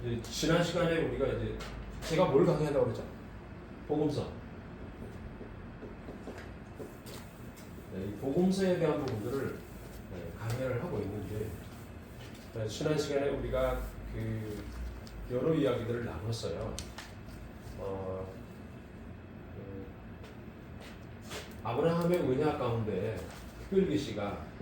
이제 지난 시간에 우리가 이제 제가 뭘 강의한다고 그랬죠? 복음서. 네, 이 복음서에 대한 부분들을 강의를 하고 있는데 지난 시간에 우리가 그 여러 이야기들을 나눴어요. 아브라함의 은혜 가운데 특별계시가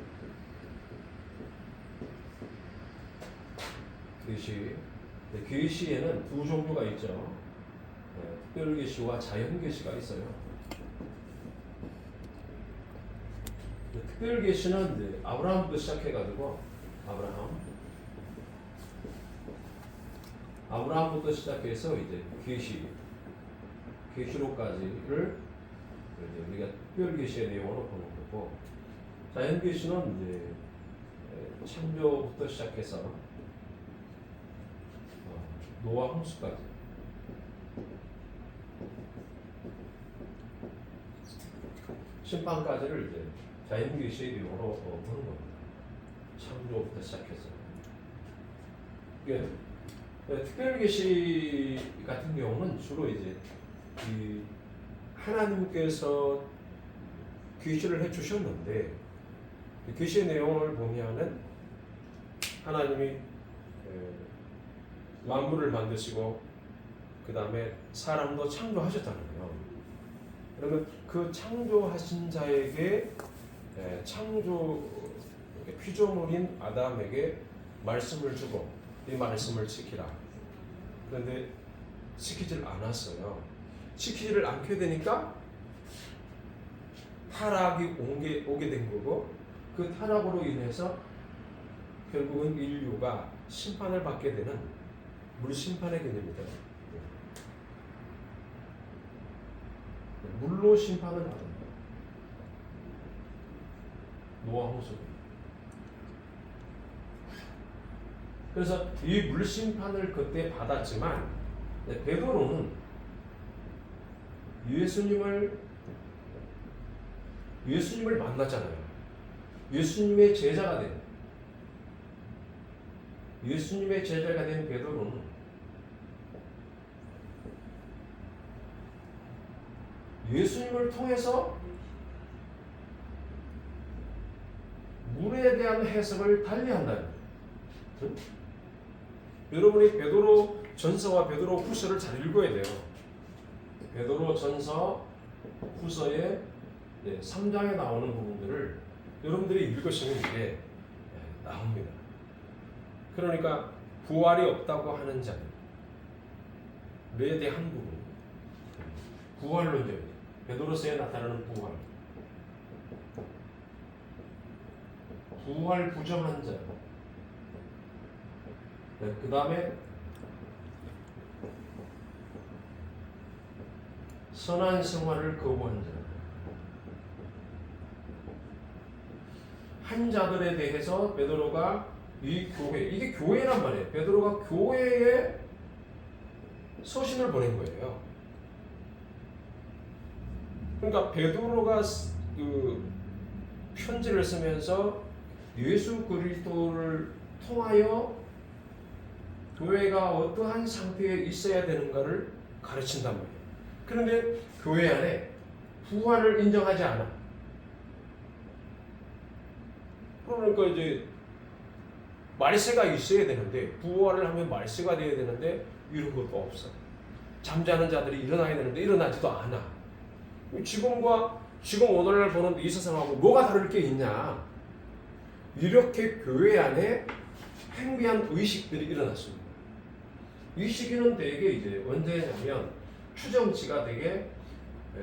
계시에는 두 종류가 있죠. 특별계시와 자연계시가 있어요. 특별계시는 이제 아브라함부터 시작해가지고 아브라함부터 시작해서 이제 계시록까지를 우리가 특별계시의 내용으로 보는 거고, 자연계시는 이제 창조부터 시작해서 노아 홍수까지 심판까지를 이제 자연계시의 내용으로 보는 겁니다. 창조부터 시작해서. 특별계시 같은 경우는 주로 이제 하나님께서 계시를 해주셨는데, 계시의 내용을 보면은 하나님이 만물을 만드시고 그 다음에 사람도 창조하셨다는 거예요. 그러면 그 창조하신 자에게 창조 피조물인 아담에게 말씀을 주고 이 말씀을 지키라. 그런데 지키질 않았어요. 지키지를 않게 되니까 타락이 오게 된 거고, 그 타락으로 인해서 결국은 인류가 심판을 받게 되는 물심판의 개념이다. 물로 심판을 받는다. 노아 홍수. 그래서 이 물심판을 그때 받았지만 베드로는 예수님을 만났잖아요. 예수님의 제자가 된 베드로는 예수님을 통해서 물에 대한 해석을 달리한다. 여러분이 베드로 전서와 베드로 후서를 잘 읽어야 돼요. 베드로 전서 후서의 3장에 나오는 부분들을 여러분들이 읽으시면 이게 나옵니다. 그러니까 부활이 없다고 하는 자들에 대한 부분, 부활론자입니다. 베드로서에 나타나는 부활 부정한 자. 그 다음에 선한 생활을 거부한 자. 한 자들에 대해서 베드로가 이 교회, 이게 교회란 말이에요. 베드로가 교회에 서신을 보낸 거예요. 그러니까 베드로가 그 편지를 쓰면서 예수 그리스도를 통하여 교회가 어떠한 상태에 있어야 되는가를 가르친단 말이에요. 그런데 교회 안에 부활을 인정하지 않아. 그러니까 이제 말세가 있어야 되는데, 부활을 하면 말세가 되어야 되는데 이런 것도 없어. 잠자는 자들이 일어나야 되는데 일어나지도 않아. 지금 오늘날 보는 이 세상하고 뭐가 다를 게 있냐? 이렇게 교회 안에 행비한 의식들이 일어났습니다. 이 시기는 되게 이제 언제냐면 추정치가 되게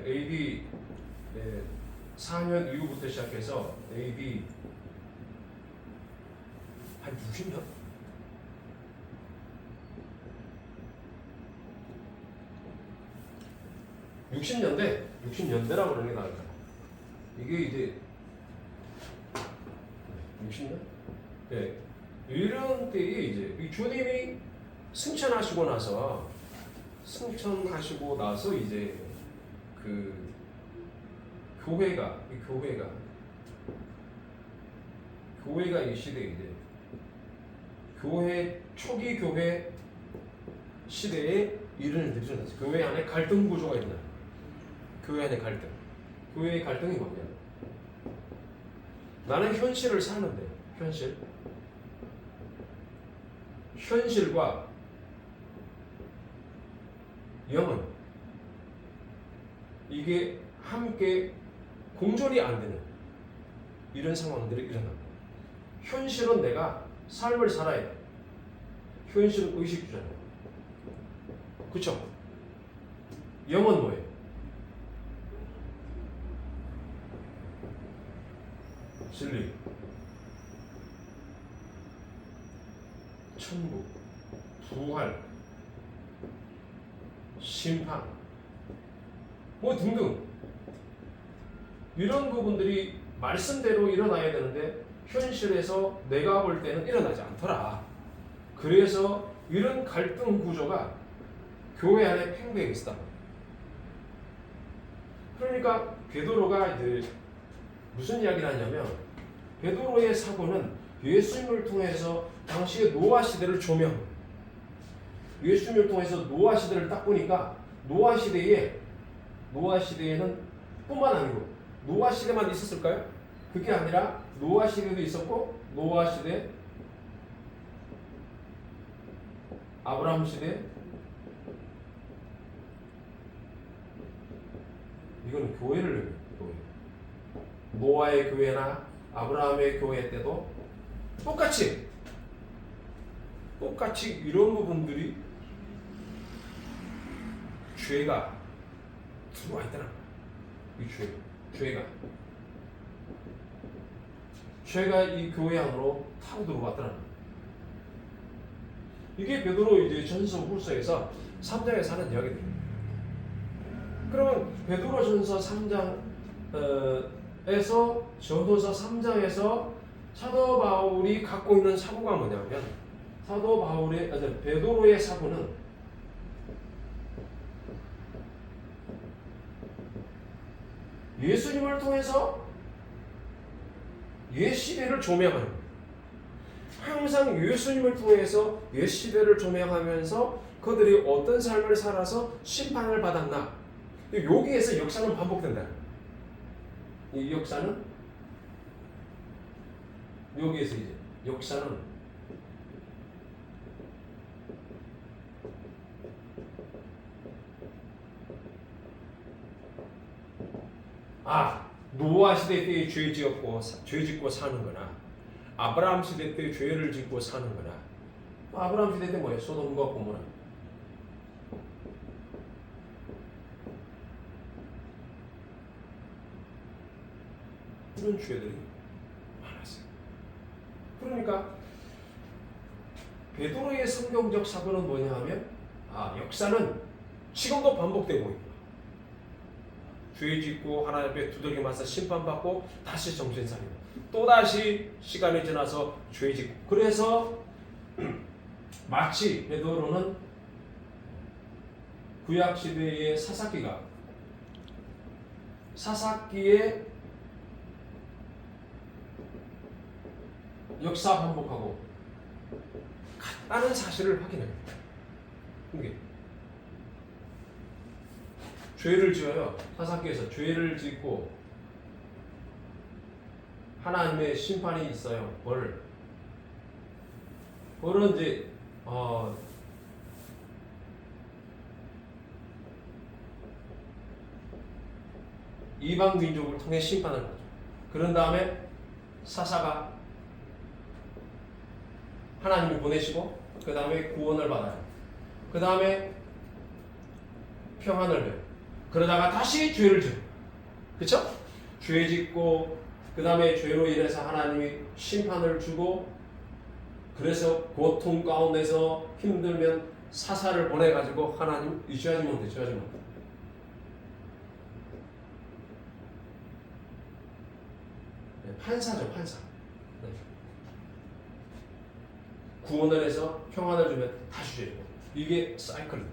AD 4년 이후부터 시작해서 AD 한 60년? 60년대라고 그러는 게 나을까? 이게 이제 60년? 네. 이런 때에 이제 주님이 승천하시고 나서 이제 그 교회가 이 시대에 이제 초기 교회 시대에 이런 일들이 일어났어요. 교회 안에 갈등 구조가 일어나요. 교회 안에 갈등. 교회의 갈등이 뭐냐? 나는 현실을 사는데 현실과 영은 이게 함께 공존이 안 되는 이런 상황들이 일어납니다. 현실은 내가 삶을 살아야 돼. 현실은 의식주잖아요. 그쵸? 영은 뭐예요? 진리, 천국, 부활, 심판, 뭐 등등 이런 부분들이 말씀대로 일어나야 되는데 현실에서 내가 볼 때는 일어나지 않더라. 그래서 이런 갈등 구조가 교회 안에 팽배해 있었다. 그러니까 베드로가 이제 무슨 이야기를 하냐면 베드로의 사고는 예수님을 통해서 당시의 노아 시대를 조명. 예수님을 통해서 노아 시대를 딱 보니까 노아 시대에는 뿐만 아니고 노아 시대만 있었을까요? 그게 아니라 노아 시대도 있었고 노아 시대, 아브라함 시대, 이거는 교회를 교회. 노아의 교회나 아브라함의 교회 때도 똑같이 이런 부분들이 죄가 들어와 있더라. 이 죄가 이 교회 안으로 타고 들어왔더라. 이게 베드로 이제 전서 후서에서 3장에서 하는 이야기들입니다. 그러면 베드로 전서 3장에서 전도서 3장에서 사도 바울이 갖고 있는 사고가 뭐냐면 베드로의 사고는 예수님을 통해서 옛 시대를 조명하는, 항상 예수님을 통해서 옛 시대를 조명하면서 그들이 어떤 삶을 살아서 심판을 받았나, 여기에서 역사는 반복된다. 이 역사는 여기에서 이제 역사는 노아 시대 때에 죄 짓고 사는 거나 아브라함 시대 때 죄를 짓고 사는 거나 아브라함 시대 때 뭐예요? 소돔과 고모라. 이런 죄들이 많았어요. 그러니까 베드로의 성경적 사고는 뭐냐 하면 역사는 지금도 반복되고 있다. 죄 짓고 하나님 앞에 두들겨 맞아 심판받고 다시 정신 차리고 또다시 시간이 지나서 죄 짓고, 그래서 마치 베드로는 구약 시대의 사사기의 역사 반복하고 같다는 사실을 확인해요. 이게 죄를 지어요. 사사기에서 죄를 짓고 하나님의 심판이 있어요. 벌은 이제 이방 민족을 통해 심판을 하죠. 그런 다음에 사사가 하나님이 보내시고 그 다음에 구원을 받아요. 그 다음에 평안을 줘요. 그러다가 다시 죄를 져요. 그쵸? 죄 짓고 그 다음에 죄로 인해서 하나님이 심판을 주고, 그래서 고통 가운데서 힘들면 사사를 보내가지고 하나님 죄하지면 돼. 판사죠, 판사. 구원을 해서 평안을 주면 다시 죄고, 이게 사이클.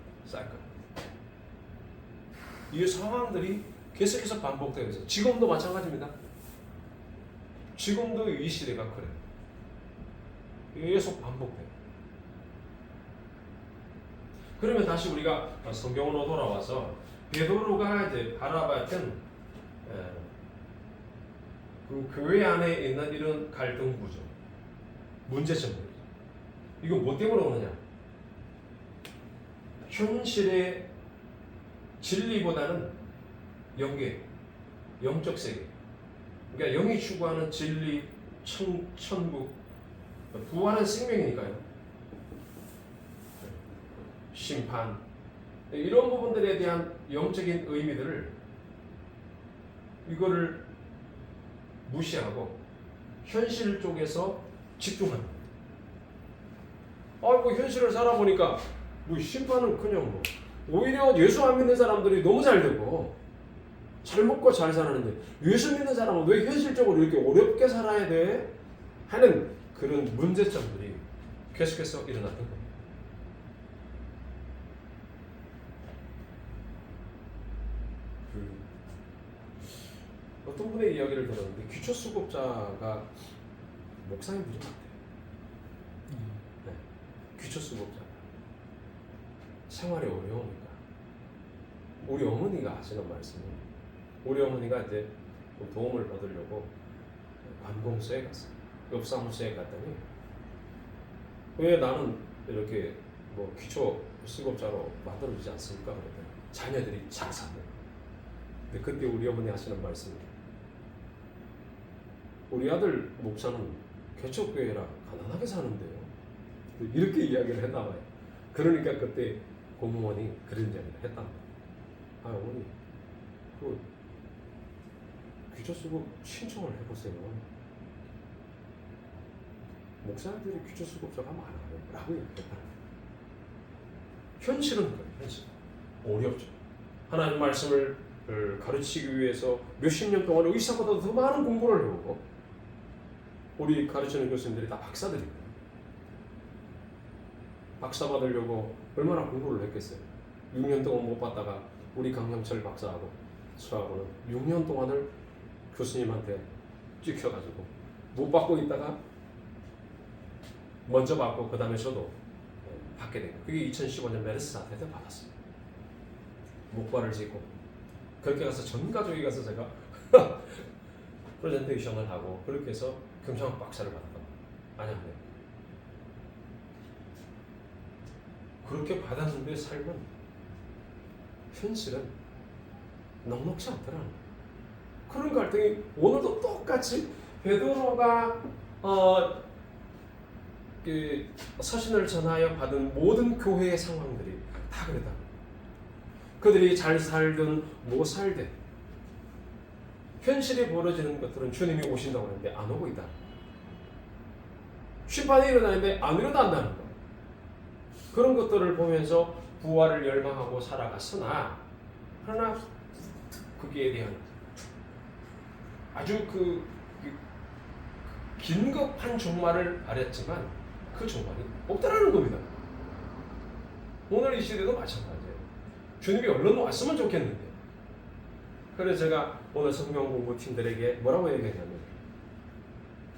이 상황들이 계속해서 반복되고 있어요. 지금도 마찬가지입니다. 지금도 이 시대가 그래요. 계속 반복돼요. 그러면 다시 우리가 성경으로 돌아와서 베드로가 이제 바라봤던 그 교회 안에 있는 이런 갈등 구조, 문제점들, 이거 뭐 때문에 오느냐? 현실의 진리보다는 영계, 영적 세계, 그러니까 영이 추구하는 진리, 천국, 부활은 생명이니까요. 심판, 이런 부분들에 대한 영적인 의미들을 이거를 무시하고 현실 쪽에서 집중합니다. 뭐 현실을 살아보니까 뭐 심판은 그냥 뭐 오히려 예수 안 믿는 사람들이 너무 잘 되고 잘 먹고 잘 살았는데 예수 믿는 사람은 왜 현실적으로 이렇게 어렵게 살아야 돼? 하는 그런 문제점들이 계속해서 일어났던 거예요. 어떤 분의 이야기를 들었는데 귀초수급자가 목사님들이 많대요. 네. 귀초수급자 생활이 어려우니까 우리 어머니가 하시는 말씀은, 우리 어머니가 이제 도움을 받으려고 관공서에 갔어요. 옆사무소에 갔더니 왜 나는 이렇게 뭐 기초 수급자로 만들어지지 않습니까? 그랬더니 자녀들이 잘 산대. 근데 그때 우리 어머니 하시는 말씀이, 우리 아들 목사는 개척교회라 가난하게 사는데요. 이렇게 이야기를 했나 봐요. 그러니까 그때 고모원이 그런 이야기를 했답니다. 어머니, 그 귀초수급 신청을 해보세요. 목사들이 귀초수급자가 많아요. 라고 얘기했다. 현실은 그래요. 현실. 어렵죠. 하나님 말씀을 가르치기 위해서 몇십 년 동안 의사보다도 더 많은 공부를 해오고, 우리 가르치는 교수님들이 다 박사들입니다. 박사 받으려고 얼마나 공부를 했겠어요. 6년 동안 못 받다가 우리 강영철 박사하고 저하고는 6년 동안을 교수님한테 찍혀가지고 못 받고 있다가 먼저 받고 그 다음에 저도 받게 된 거예요. 그게 2015년 메르스 사태 때 받았어요. 목발을 짚고 그렇게 가서 전 가족이 가서 제가 프레젠테이션을 하고 그렇게 해서 경상학 박사를 받았던 안양대. 그렇게 받았는데 삶은, 현실은 넉넉지 않더라는 거예요. 그런 갈등이 오늘도 똑같이 베드로가 그 서신을 전하여 받은 모든 교회의 상황들이 다 그랬다. 그들이 잘 살든 못 살든 현실이 벌어지는 것들은 주님이 오신다고 하는데 안 오고 있다. 심판이 일어나는데 안 일어난다는 거. 그런 것들을 보면서 부활을 열망하고 살아갔으나, 그러나 거기에 대한 아주 긴급한 종말을 바랬지만 그 종말이 없다라는 겁니다. 오늘 이 시대도 마찬가지예요. 주님이 얼른 왔으면 좋겠는데. 그래서 제가 오늘 성경 공부팀들에게 뭐라고 얘기했냐면,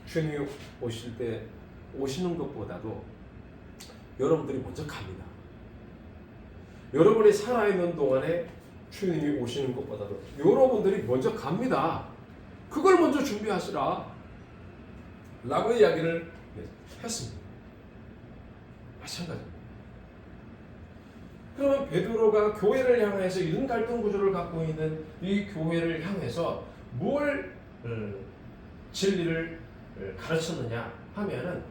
주님이 오실 때 오시는 것보다도 여러분들이 먼저 갑니다. 여러분이 살아있는 동안에 주님이 오시는 것보다도 여러분들이 먼저 갑니다. 그걸 먼저 준비하시라 라고 이야기를 했습니다. 마찬가지입니다. 그러면 베드로가 교회를 향해서 이런 갈등 구조를 갖고 있는 이 교회를 향해서 뭘 진리를 가르쳤느냐 하면은,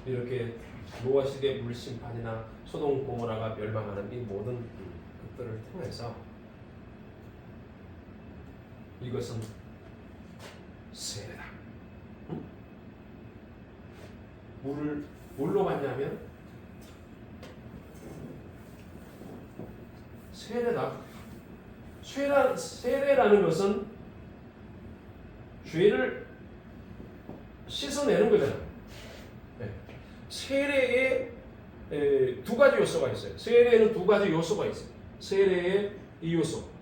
이렇게 노아 시대 물심판이나 소돔 고모라가 멸망하는 이 모든 것들을 통해서 이것은 세례다. 응? 뭘로 봤냐면 세례다. 세례라는 것은 죄를 씻어내는 거잖아요. 네. 세례에 두 가지 요소가 있어요. 세례에는 두 가지 요소가 있어요. 세례의 이 요소.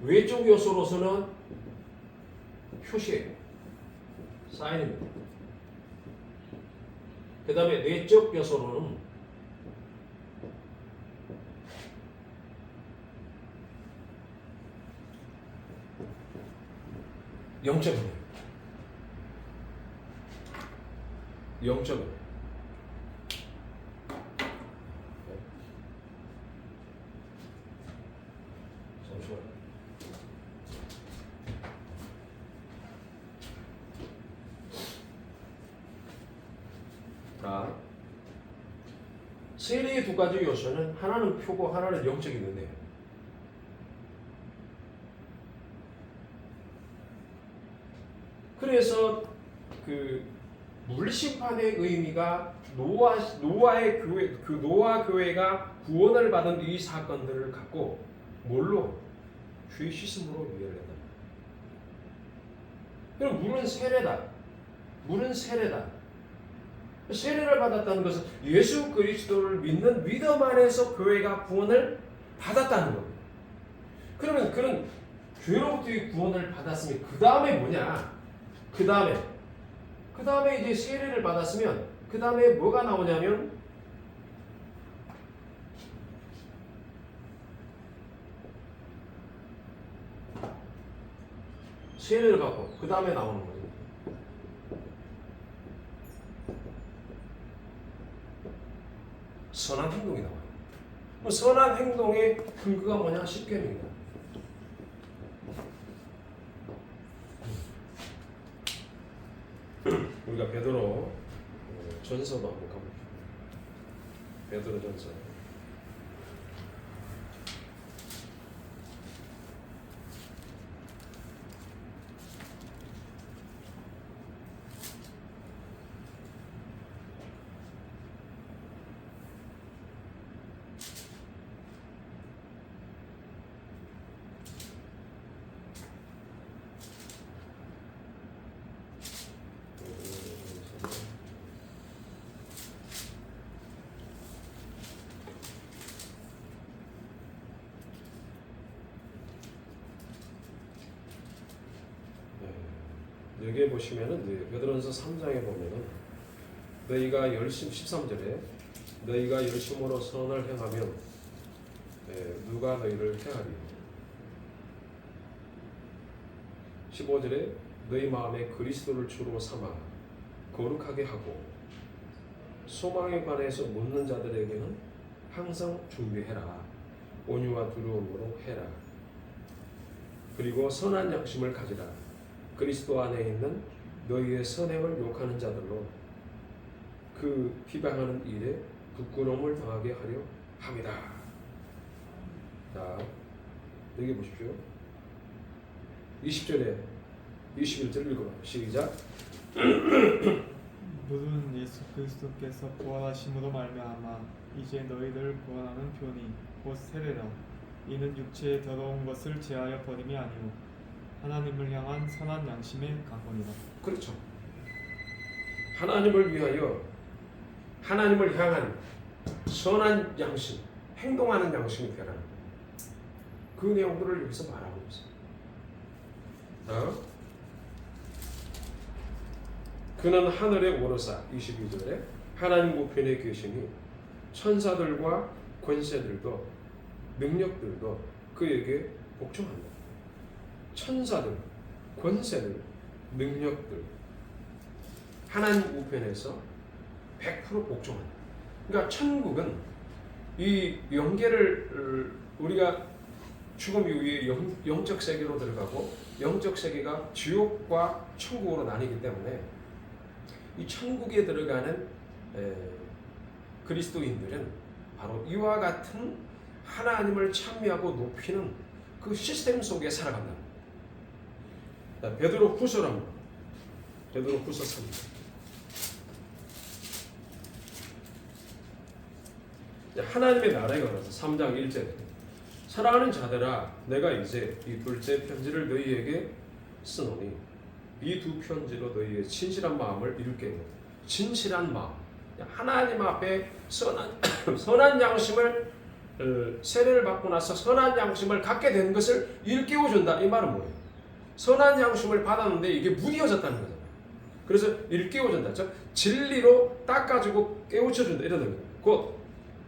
외적 요소로서는 표시예요. 사인입니다. 그 다음에 내적 요소로는 영적이에요. 영적은 잠시만요. 자, 세례의 두 가지 요소는 하나는 표고 하나는 영적이 있는데요. 그래서 그 물심판의 의미가 노아의 교회, 그 노아 교회가 구원을 받은 이 사건들을 갖고 뭘로 죄 씻음으로 이해를 한다. 그럼 물은 세례다. 물은 세례다. 세례를 받았다는 것은 예수 그리스도를 믿는 믿음 안에서 교회가 구원을 받았다는 겁니다. 그러면 그런 죄로부터의 구원을 받았으면 그 다음에 뭐냐? 그 다음에 이제 세례를 받았으면 그 다음에 뭐가 나오냐면 세례를 받고 그 다음에 나오는 거예요. 선한 행동이 나와요. 선한 행동의 근거가 뭐냐? 십계명이다. 우리가 베드로 전서도 한번 가볼게요. 베드로 전서. 여기에 보시면은 베드로전서 3장에 보면은 너희가 열심 13절에 너희가 열심으로 선을 행하면 누가 너희를 해하리요. 15절에 너희 마음에 그리스도를 주로 삼아 거룩하게 하고 소망에 관해서 묻는 자들에게는 항상 준비해라. 온유와 두려움으로 해라. 그리고 선한 양심을 가지라. 그리스도 안에 있는 너희의 선행을 욕하는 자들로 그 비방하는 일에 부끄러움을 당하게 하려 합니다. 자, 여기 보십시오. 20절에 21절 읽어봐. 시작. 너는 예수 그리스도께서 부활하심으로 말미암아 이제 너희를 구원하는 편이 곧 세례라. 이는 육체의 더러운 것을 제하여 버림이 아니오 하나님을 향한 선한 양심의 각오니라. 그렇죠. 하나님을 위하여 하나님을 향한 선한 양심, 행동하는 양심이 되라는 그 내용들을 여기서 말하고 있습니다. 그는 하늘에 오르사 22절에 하나님 우편에 계시니 천사들과 권세들도 능력들도 그에게 복종한다. 천사들, 권세들, 능력들 하나님 우편에서 100% 복종한다. 그러니까 천국은 이 영계를 우리가 죽음 이후에 영적 세계로 들어가고 영적 세계가 지옥과 천국으로 나뉘기 때문에 이 천국에 들어가는 그리스도인들은 바로 이와 같은 하나님을 찬미하고 높이는 그 시스템 속에 살아간다. 베드로 후서랍니다. 베드로 후서 3장. 하나님의 나라에 관해서 3장 1절. 사랑하는 자들아, 내가 이제 이 둘째 편지를 너희에게 쓰노니 이 두 편지로 너희의 진실한 마음을 이룰게. 진실한 마음. 하나님 앞에 선한 양심을 세례를 받고 나서 선한 양심을 갖게 된 것을 일깨워준다. 이 말은 뭐예요? 선한 양심을 받았는데 이게 무뎌졌다는 거잖아요. 그래서 일깨워준다. 즉 진리로 닦아주고 깨우쳐준다. 이런 의미입니다. 곧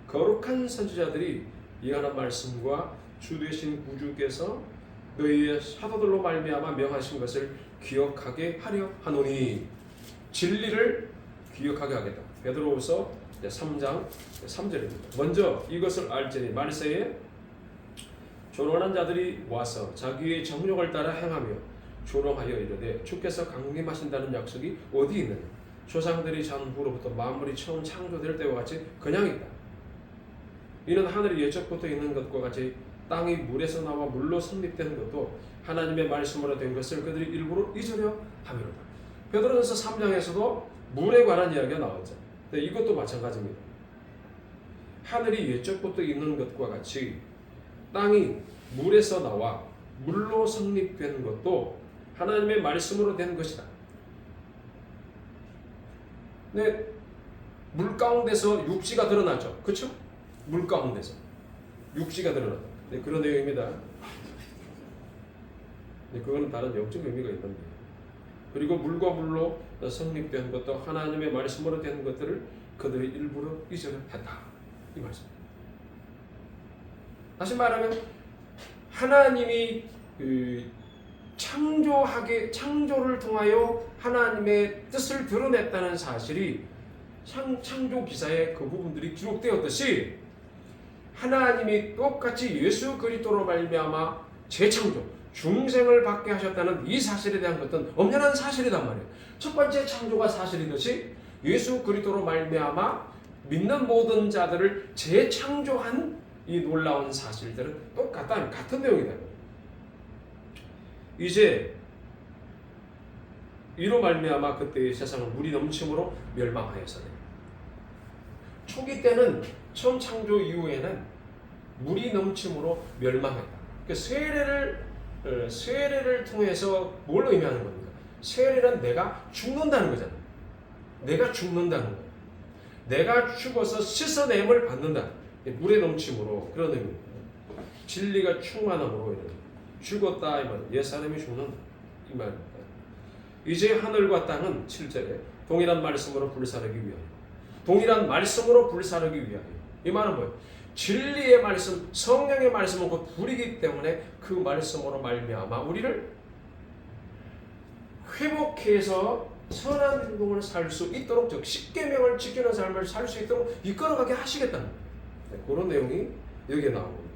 거룩한 선지자들이 이하는 말씀과 주 되신 구주께서 너희의 사도들로 말미암아 명하신 것을 기억하게 하려 하노니. 진리를 기억하게 하겠다. 베드로후서 3장 3절입니다. 먼저 이것을 알지니 말세에 조롱하는 자들이 와서 자기의 정욕을 따라 행하며 조롱하여 이르되 주께서 강림하신다는 약속이 어디 있느냐. 조상들이 전후로부터 만물이 처음 창조될 때와 같이 그냥 있다. 이는 하늘이 예적부터 있는 것과 같이 땅이 물에서 나와 물로 성립된 것도 하나님의 말씀으로 된 것을 그들이 일부러 잊으려 함이로다. 베드로전서 3장에서도 물에 관한 이야기가 나왔죠. 네, 이것도 마찬가지입니다. 하늘이 예적부터 있는 것과 같이 땅이 물에서 나와 물로 성립된 것도 하나님의 말씀으로 된 것이다. 네, 물 가운데서 육지가 드러나죠. 그렇죠? 물 가운데서 육지가 드러난다. 네, 그런 내용입니다. 네, 그거는 다른 영적 의미가 있는데. 그리고 물과 물로 성립된 것도 하나님의 말씀으로 된 것들을 그들이 일부러 잊으려 했다. 이 말씀. 다시 말하면 하나님이 창조를 통하여 하나님의 뜻을 드러냈다는 사실이 창조 기사에 그 부분들이 기록되었듯이 하나님이 똑같이 예수 그리스도로 말미암아 재창조, 중생을 받게 하셨다는 이 사실에 대한 것은 엄연한 사실이란 말이에요. 첫 번째 창조가 사실이듯이 예수 그리스도로 말미암아 믿는 모든 자들을 재창조한 이 놀라운 사실들은 똑같다, 같은 내용이다. 이제 이로 말미암아 그때의 세상은 물이 넘침으로 멸망하였으니, 초기 때는 처음 창조 이후에는 물이 넘침으로 멸망했다. 그러니까 세례를 통해서 뭘 의미하는 겁니까? 세례는 내가 죽는다는 거잖아. 내가 죽는다는 거야. 내가 죽어서 씻어냄을 받는다. 물에 넘침으로 그런 의미입니다. 진리가 충만함으로 죽었다 이 말. 옛사람이 죽는다 이 말입니다. 이제 하늘과 땅은 7절에 동일한 말씀으로 불사르기 위하여, 동일한 말씀으로 불사르기 위하여. 이 말은 뭐예요? 진리의 말씀, 성령의 말씀은 곧 불이기 때문에 그 말씀으로 말미암아 우리를 회복해서 선한 행동을 살 수 있도록, 즉 십계명을 지키는 삶을 살 수 있도록 이끌어가게 하시겠다는 거예요. 그런 내용이 여기에 나옵니다.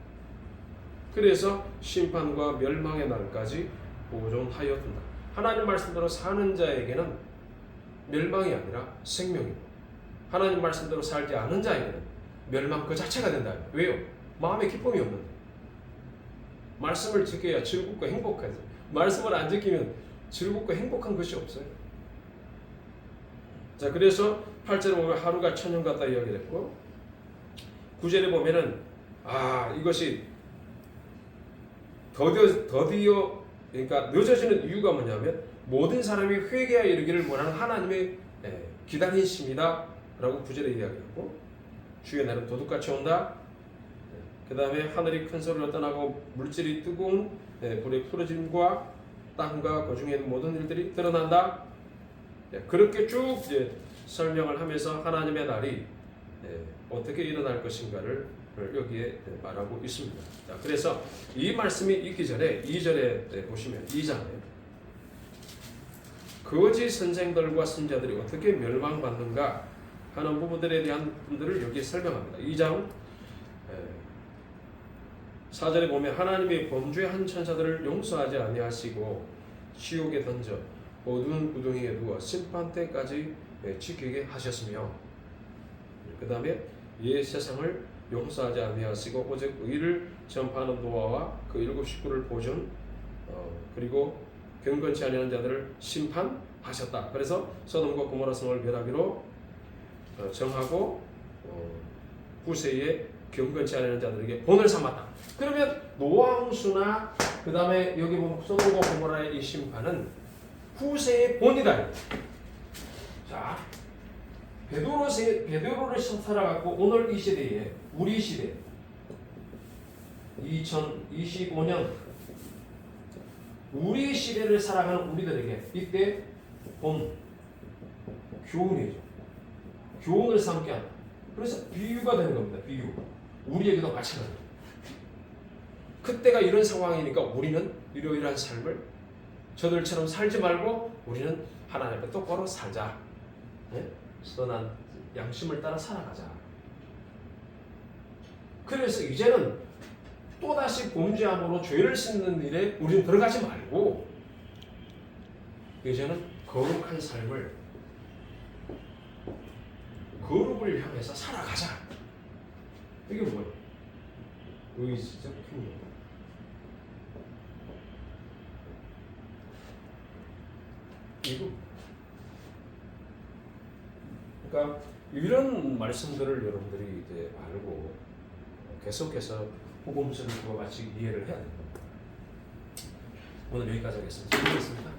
그래서 심판과 멸망의 날까지 보존하여 둔다. 하나님 말씀대로 사는 자에게는 멸망이 아니라 생명이고, 하나님 말씀대로 살지 않은 자에게는 멸망 그 자체가 된다. 왜요? 마음에 기쁨이 없는데. 말씀을 지켜야 즐겁고 행복하지. 말씀을 안 지키면 즐겁고 행복한 것이 없어요. 자, 그래서 8절에 보면 하루가 천년 같다 이야기를 했고, 9절에 보면은 이것이 더디어 그러니까 늦어지는 이유가 뭐냐면 모든 사람이 회개하여 이르기를 원하는 하나님의 기다리심이다 라고 9절에 이야기하고, 주의 날은 도둑같이 온다. 그 다음에 하늘이 큰 소리로 떠나고 물질이 뜨거운 불의 풀어짐과 땅과 그 중에 있는 모든 일들이 드러난다. 그렇게 쭉 설명을 하면서 하나님의 날이 어떻게 일어날 것인가를 여기에 말하고 있습니다. 자, 그래서 이 말씀이 있기 전에 2절에 보시면 2장에 거짓 선생들과 선자들이 어떻게 멸망받는가 하는 부분들에 대한 분들을 여기에 설명합니다. 2장 4절에 보면 하나님이 범죄한 천사들을 용서하지 아니하시고 지옥에 던져 어두운 구덩이에 누워 심판 때까지 지키게 하셨으며, 그 다음에 이 세상을 용서하지 아니하시고 오직 의를 전파하는 노아와 그 7 식구를 보존, 그리고 경건치 아니하는 자들을 심판하셨다. 그래서 소돔과 고모라 성을 멸하기로 정하고 후세에 경건치 않은 자들에게 본을 삼았다. 그러면 노아 홍수나 그 다음에 여기 보면 소돔과 고모라의 이 심판은 후세의 본이다. 자, 베드로를 살아갖고 오늘 이 시대에, 우리 시대 2025년 우리 시대를 살아가는 우리들에게 이때 본, 교훈이죠. 교훈을 삼게 한다. 그래서 비유가 되는 겁니다. 비유. 우리에게도 마찬가지입니다. 그때가 이런 상황이니까 우리는 이러이러한 삶을 저들처럼 살지 말고 우리는 하나님 앞에 똑바로 살자. 네? 선한 양심을 따라 살아가자. 그래서 이제는 또다시 범죄함으로 죄를 씻는 일에 우리는 들어가지 말고 이제는 거룩한 삶을 거룩을 향해서 살아가자. 이게 뭐예요? 의지적 행동. 이거. 그러니까 이런 말씀들을 여러분들이 이제 알고 계속해서 복음서를 그와 같이 이해를 해야 됩니다. 오늘 여기까지 하겠습니다. 재밌습니다.